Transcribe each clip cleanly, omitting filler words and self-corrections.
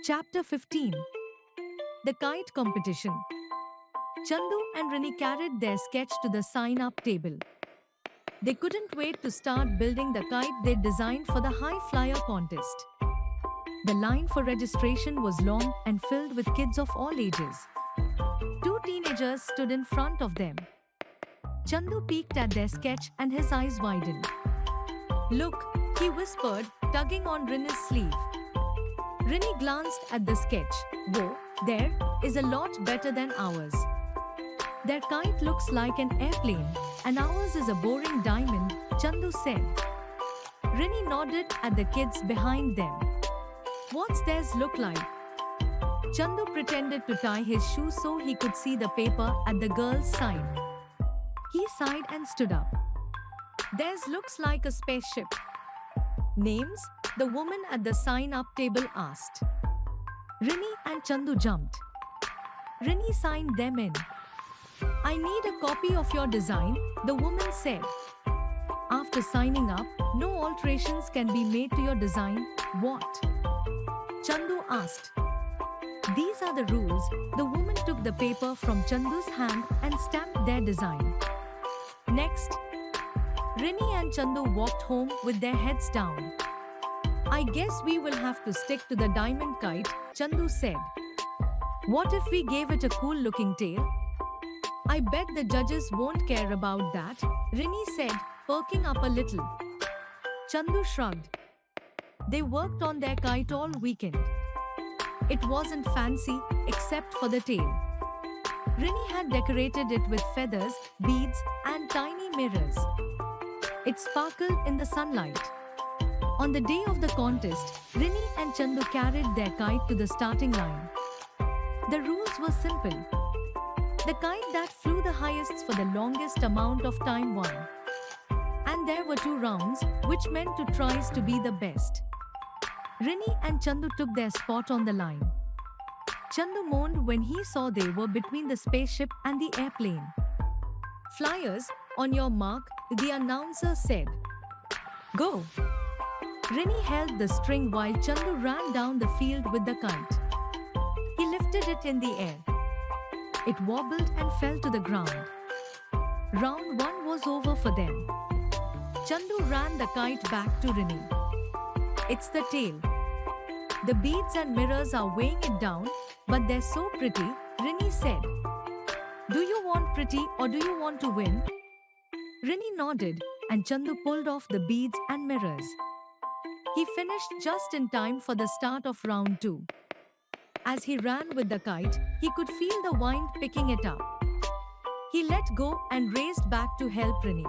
Chapter 15. The Kite Competition. Chandu and Rini carried their sketch to the sign-up table. They couldn't wait to start building the kite they designed for the High Flyer contest. The line for registration was long and filled with kids of all ages. Two teenagers stood in front of them. Chandu peeked at their sketch and his eyes widened. "Look," he whispered, tugging on Rini's sleeve. Rini glanced at the sketch. "Whoa, there is a lot better than ours. Their kite looks like an airplane, and ours is a boring diamond," Chandu said. Rini nodded at the kids behind them. "What's theirs look like?" Chandu pretended to tie his shoe so he could see the paper at the girl's side. He sighed and stood up. "Theirs looks like a spaceship." "Names?" the woman at the sign-up table asked. Rini and Chandu jumped. Rini signed them in. "I need a copy of your design," the woman said. "After signing up, no alterations can be made to your design." "What?" Chandu asked. "These are the rules." The woman took the paper from Chandu's hand and stamped their design. Next, Rini and Chandu walked home with their heads down. "I guess we will have to stick to the diamond kite," Chandu said. "What if we gave it a cool-looking tail?" "I bet the judges won't care about that," Rini said, perking up a little. Chandu shrugged. They worked on their kite all weekend. It wasn't fancy, except for the tail. Rini had decorated it with feathers, beads, and tiny mirrors. It sparkled in the sunlight. On the day of the contest, Rini and Chandu carried their kite to the starting line. The rules were simple. The kite that flew the highest for the longest amount of time won. And there were 2 rounds, which meant 2 tries to be the best. Rini and Chandu took their spot on the line. Chandu moaned when he saw they were between the spaceship and the airplane. "Flyers, on your mark," the announcer said. "Go!" Rini held the string while Chandu ran down the field with the kite. He lifted it in the air. It wobbled and fell to the ground. Round 1 was over for them. Chandu ran the kite back to Rini. "It's the tail. The beads and mirrors are weighing it down, but they're so pretty," Rini said. "Do you want pretty or do you want to win?" Rini nodded, and Chandu pulled off the beads and mirrors. He finished just in time for the start of round 2. As he ran with the kite, he could feel the wind picking it up. He let go and raced back to help Rini.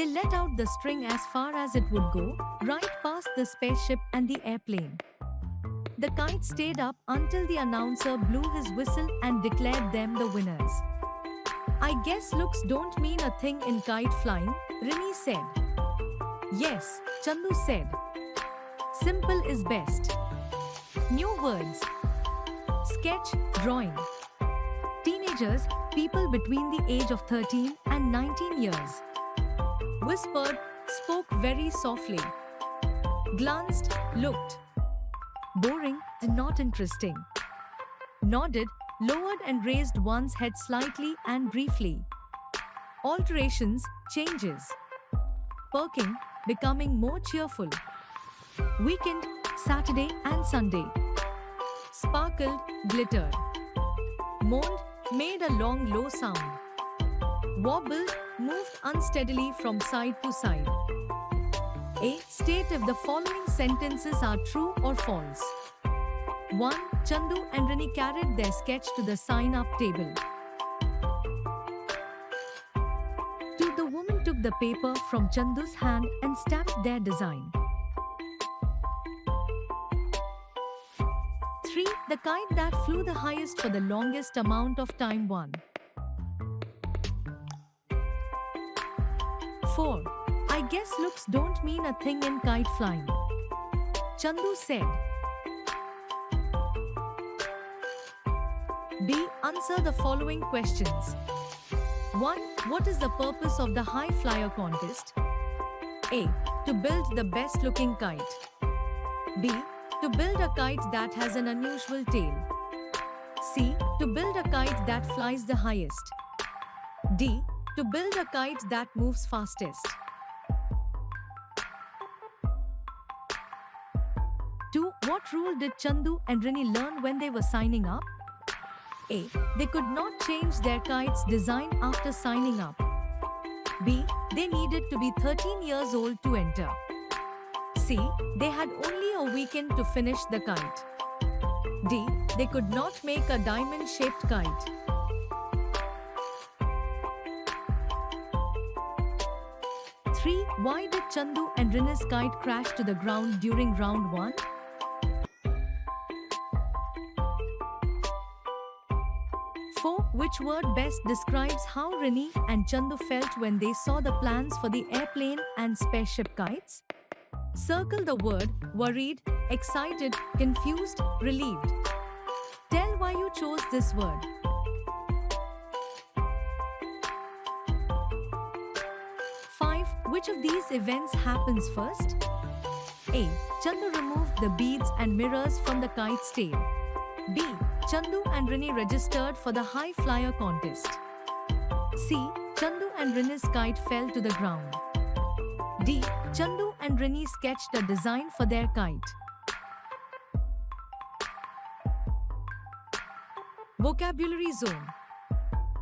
They let out the string as far as it would go, right past the spaceship and the airplane. The kite stayed up until the announcer blew his whistle and declared them the winners. "I guess looks don't mean a thing in kite flying," Rini said. "Yes," Chandu said. "Simple is best." New words. Sketch, drawing. Teenagers, people between the age of 13 and 19 years. Whispered, spoke very softly. Glanced, looked. Boring, not interesting. Nodded, lowered and raised one's head slightly and briefly. Alterations, changes. Perking, becoming more cheerful. Weekend, Saturday and Sunday. Sparkled, glittered. Moaned, made a long low sound. Wobbled, moved unsteadily from side to side. A. State if the following sentences are true or false. 1. Chandu and Rini carried their sketch to the sign-up table. 2. The woman took the paper from Chandu's hand and stamped their design. 3. The kite that flew the highest for the longest amount of time won. 4. I guess looks don't mean a thing in kite flying. Chandu said. B. Answer the following questions. 1. What is the purpose of the High Flyer contest? A. To build the best looking kite. B. To build a kite that has an unusual tail. C. To build a kite that flies the highest. D. To build a kite that moves fastest. 2. What rule did Chandu and Rini learn when they were signing up? A. They could not change their kite's design after signing up. B. They needed to be 13 years old to enter. C. They had only a weekend to finish the kite. D. They could not make a diamond-shaped kite. 3. Why did Chandu and Rini's kite crash to the ground during round 1? 4. Which word best describes how Rini and Chandu felt when they saw the plans for the airplane and spaceship kites? Circle the word worried, excited, confused, relieved. Tell why you chose this word. 5. Which of these events happens first? A. Chandu removed the beads and mirrors from the kite's tail. B. Chandu and Rini registered for the high flyer contest. C. Chandu and Rini's kite fell to the ground. D. Chandu and Rini sketched a design for their kite. Vocabulary Zone.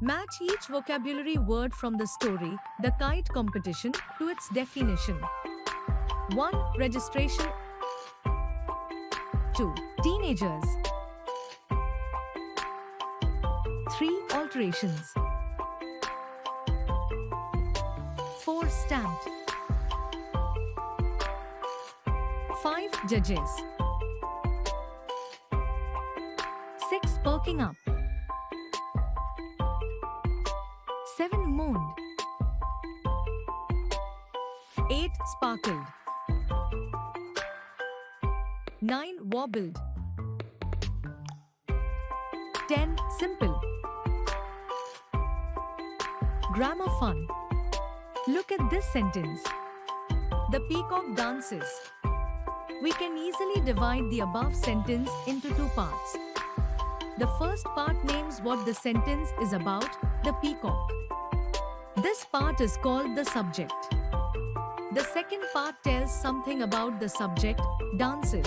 Match each vocabulary word from the story, The Kite Competition, to its definition. 1. Registration. 2. Teenagers. 3. Alterations. 4. Stamped. 5. Judges. 6. Perking up. 7. Mooned. 8. Sparkled. 9. Wobbled. 10. Simple. Grammar fun. Look at this sentence. The peacock dances. We can easily divide the above sentence into 2 parts. The first part names what the sentence is about, the peacock. This part is called the subject. The second part tells something about the subject, dances.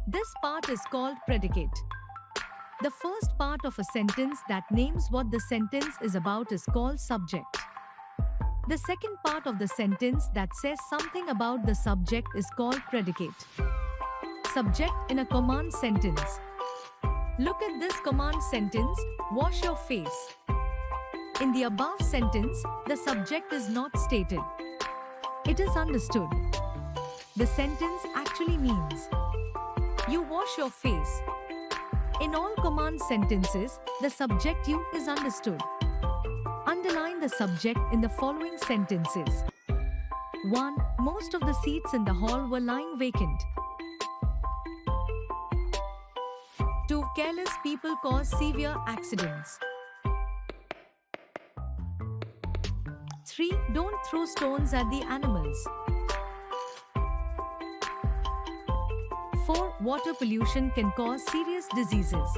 This part is called predicate. The first part of a sentence that names what the sentence is about is called subject. The second part of the sentence that says something about the subject is called predicate. Subject in a command sentence. Look at this command sentence, wash your face. In the above sentence, the subject is not stated. It is understood. The sentence actually means, you wash your face. In all command sentences, the subject you is understood. Underline the subject in the following sentences. 1. Most of the seats in the hall were lying vacant. 2. Careless people cause severe accidents. 3. Don't throw stones at the animals. 4. Water pollution can cause serious diseases.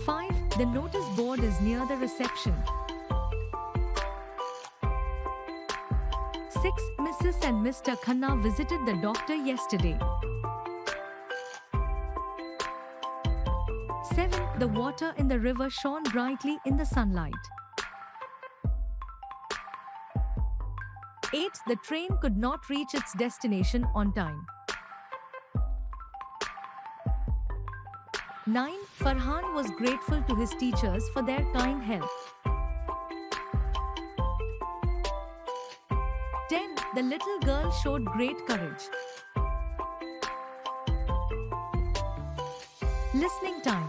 5. The notice board is near the reception. 6. Mrs. and Mr. Khanna visited the doctor yesterday. 7. The water in the river shone brightly in the sunlight. 8. The train could not reach its destination on time. 9. Farhan was grateful to his teachers for their kind help. 10. The little girl showed great courage. Listening time.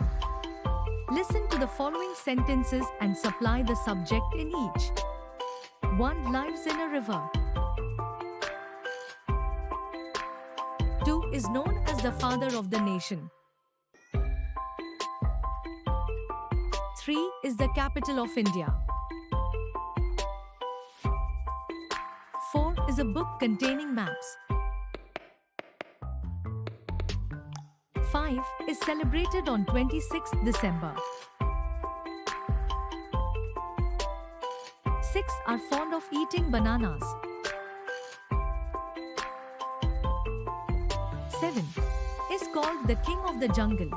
Listen to the following sentences and supply the subject in each. 1. Lives in a river. 2. Is known as the father of the nation. 3. Is the capital of India. 4. Is a book containing maps. 5 is celebrated on 26th December. 6 are fond of eating bananas. 7 is called the king of the jungle.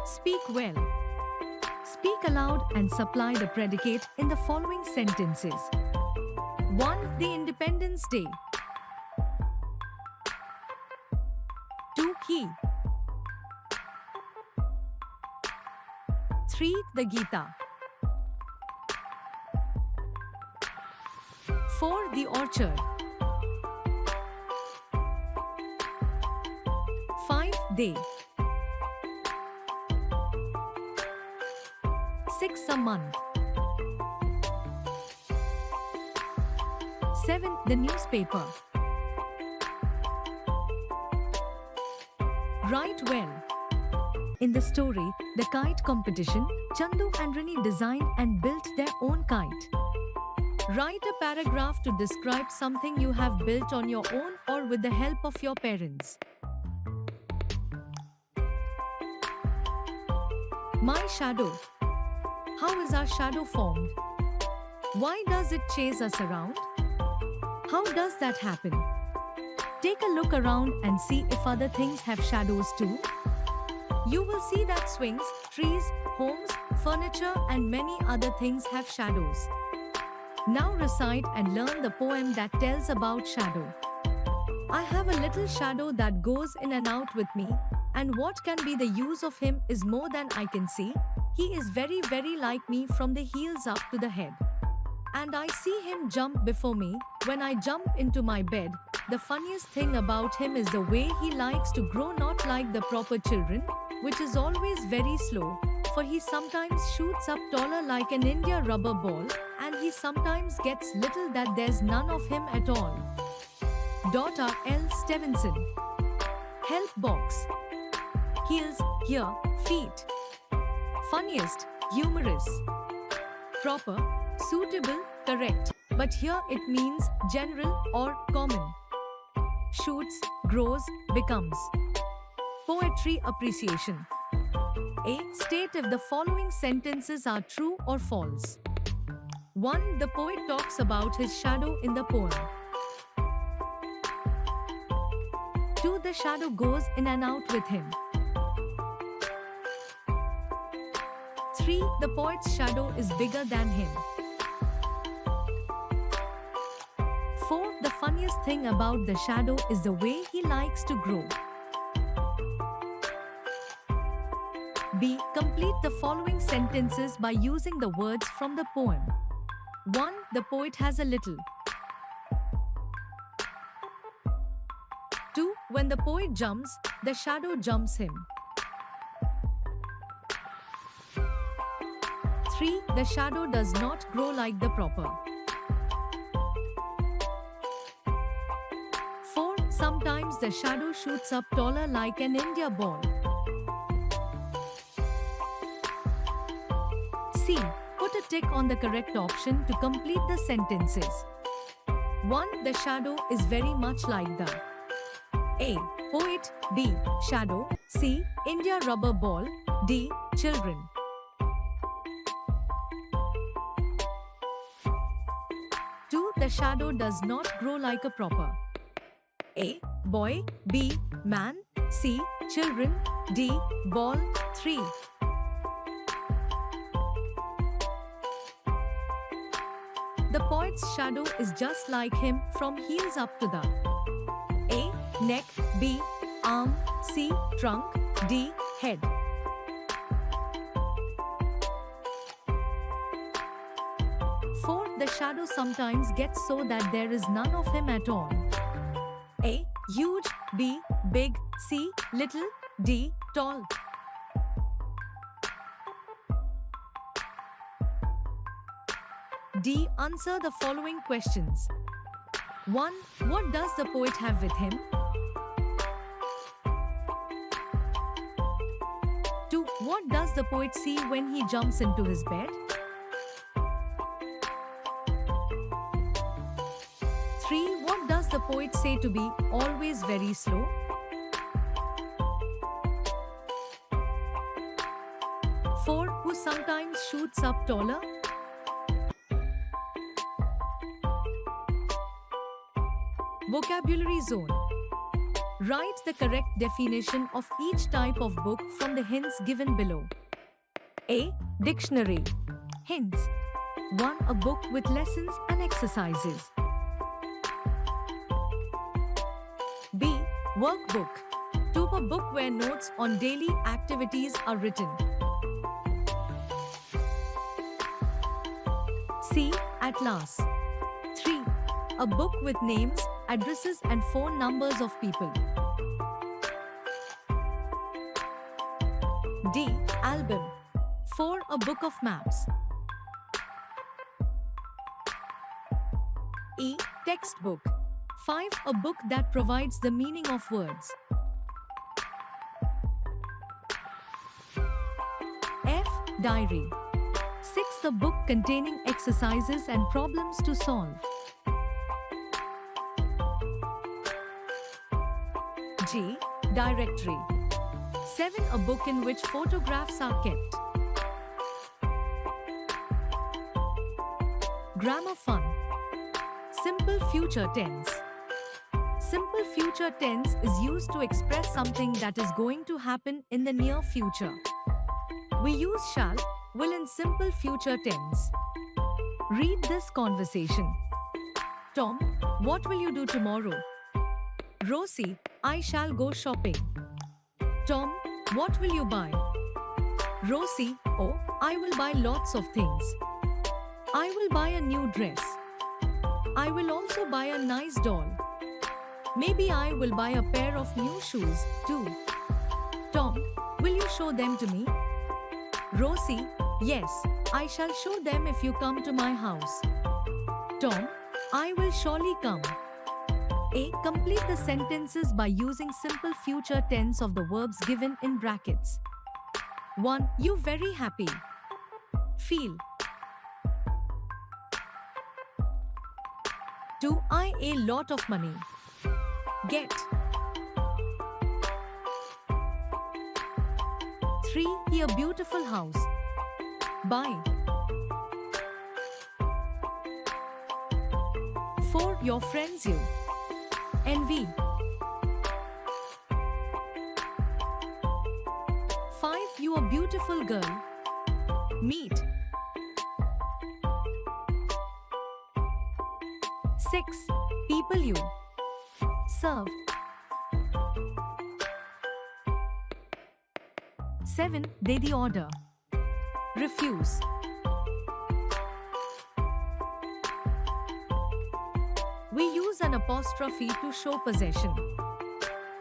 Speak well. Speak aloud and supply the predicate in the following sentences. 1. The Independence Day. 2. He. 3. The Gita. 4. The orchard. 5. They. 6. A month. 7. The newspaper. Write well. In the story, The Kite Competition, Chandu and Rini designed and built their own kite. Write a paragraph to describe something you have built on your own or with the help of your parents. My shadow. How is our shadow formed? Why does it chase us around? How does that happen? Take a look around and see if other things have shadows too. You will see that swings, trees, homes, furniture and many other things have shadows. Now recite and learn the poem that tells about shadow. I have a little shadow that goes in and out with me, and what can be the use of him is more than I can see. He is very, very like me from the heels up to the head. And I see him jump before me when I jump into my bed. The funniest thing about him is the way he likes to grow, not like the proper children, which is always very slow, for he sometimes shoots up taller like an India rubber ball, and he sometimes gets little that there's none of him at all. R. L. Stevenson. Help box. Heels, here, feet. Funniest, humorous. Proper, suitable, correct, but here it means general or common. Shoots, grows, becomes. Poetry appreciation. A. State if the following sentences are true or false. 1. The poet talks about his shadow in the poem. 2. The shadow goes in and out with him. 3. The poet's shadow is bigger than him. 4. The funniest thing about the shadow is the way he likes to grow. B. Complete the following sentences by using the words from the poem. 1. The poet has a little. 2. When the poet jumps, the shadow jumps him. 3. The shadow does not grow like the proper. 4. Sometimes the shadow shoots up taller like an India ball. C. Put a tick on the correct option to complete the sentences. 1. The shadow is very much like the A. Poet. B. Shadow. C. India rubber ball. D. Children. 2. The shadow does not grow like a proper. A. Boy. B. Man. C. Children. D. Ball. 3. The poet's shadow is just like him from heels up to the A. Neck. B. Arm. C. Trunk. D. Head. 4. The shadow sometimes gets so that there is none of him at all. A. Huge. B. Big. C. Little. D. Tall. D. Answer the following questions. 1. What does the poet have with him? 2. What does the poet see when he jumps into his bed? 3. What does the poet say to be always very slow? 4. Who sometimes shoots up taller? Vocabulary zone. Write the correct definition of each type of book from the hints given below. A. Dictionary. Hints. 1. A book with lessons and exercises. B. Workbook. 2. A book where notes on daily activities are written. C. Atlas. 3. A book with names, addresses and phone numbers of people. D. Album. 4. A book of maps. E. Textbook. 5. A book that provides the meaning of words. F. Diary. 6. A book containing exercises and problems to solve. G. Directory. 7. A book in which photographs are kept. Grammar fun. Simple future tense. Simple future tense is used to express something that is going to happen in the near future. We use shall, will in simple future tense. Read this conversation. Tom, what will you do tomorrow? Rosie, I shall go shopping. Tom, what will you buy? Rosie, oh, I will buy lots of things. I will buy a new dress. I will also buy a nice doll. Maybe I will buy a pair of new shoes, too. Tom, will you show them to me? Rosie, yes, I shall show them if you come to my house. Tom, I will surely come. A. Complete the sentences by using simple future tense of the verbs given in brackets. 1. You very happy. Feel. 2. I a lot of money. Get. 3. He a beautiful house. Buy. 4. Your friends you. Envy. 5. You a beautiful girl. Meet. 6. People you. Serve. 7. They the order. Refuse. 'We use an apostrophe to show possession.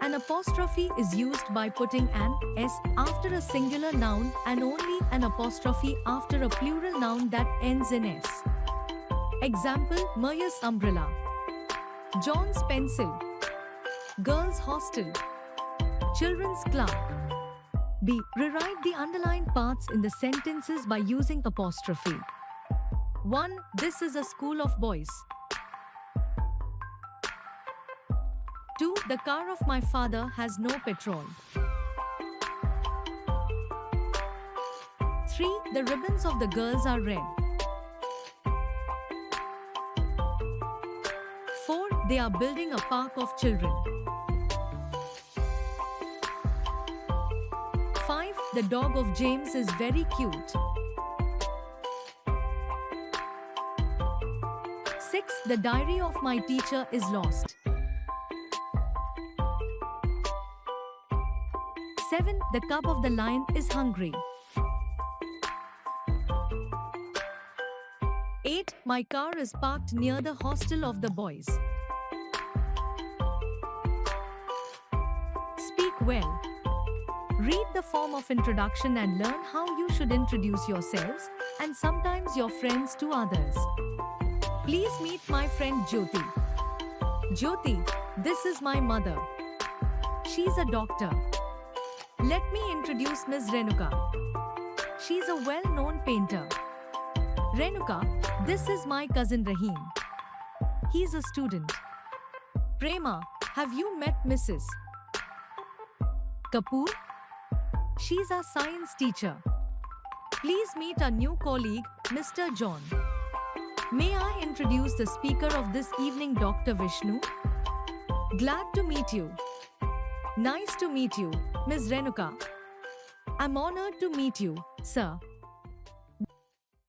An apostrophe is used by putting an s after a singular noun and only an apostrophe after a plural noun that ends in s. Example, Maria's umbrella. John's pencil. Girls' hostel. Children's club. B. Rewrite the underlined parts in the sentences by using apostrophe. 1. This is a school of boys. 2. The car of my father has no petrol. 3. The ribbons of the girls are red. 4. They are building a park of children. 5. The dog of James is very cute. 6. The diary of my teacher is lost. 7. The cub of the lion is hungry. 8. My car is parked near the hostel of the boys. Speak well. Read the form of introduction and learn how you should introduce yourselves and sometimes your friends to others. Please meet my friend Jyoti. Jyoti, this is my mother. She's a doctor. Let me introduce Ms. Renuka. She's a well-known painter. Renuka, this is my cousin Rahim. He's a student. Prema, have you met Mrs. Kapoor? She's our science teacher. Please meet our new colleague, Mr. John. May I introduce the speaker of this evening, Dr. Vishnu? Glad to meet you. Nice to meet you, Ms. Renuka. I'm honored to meet you, sir.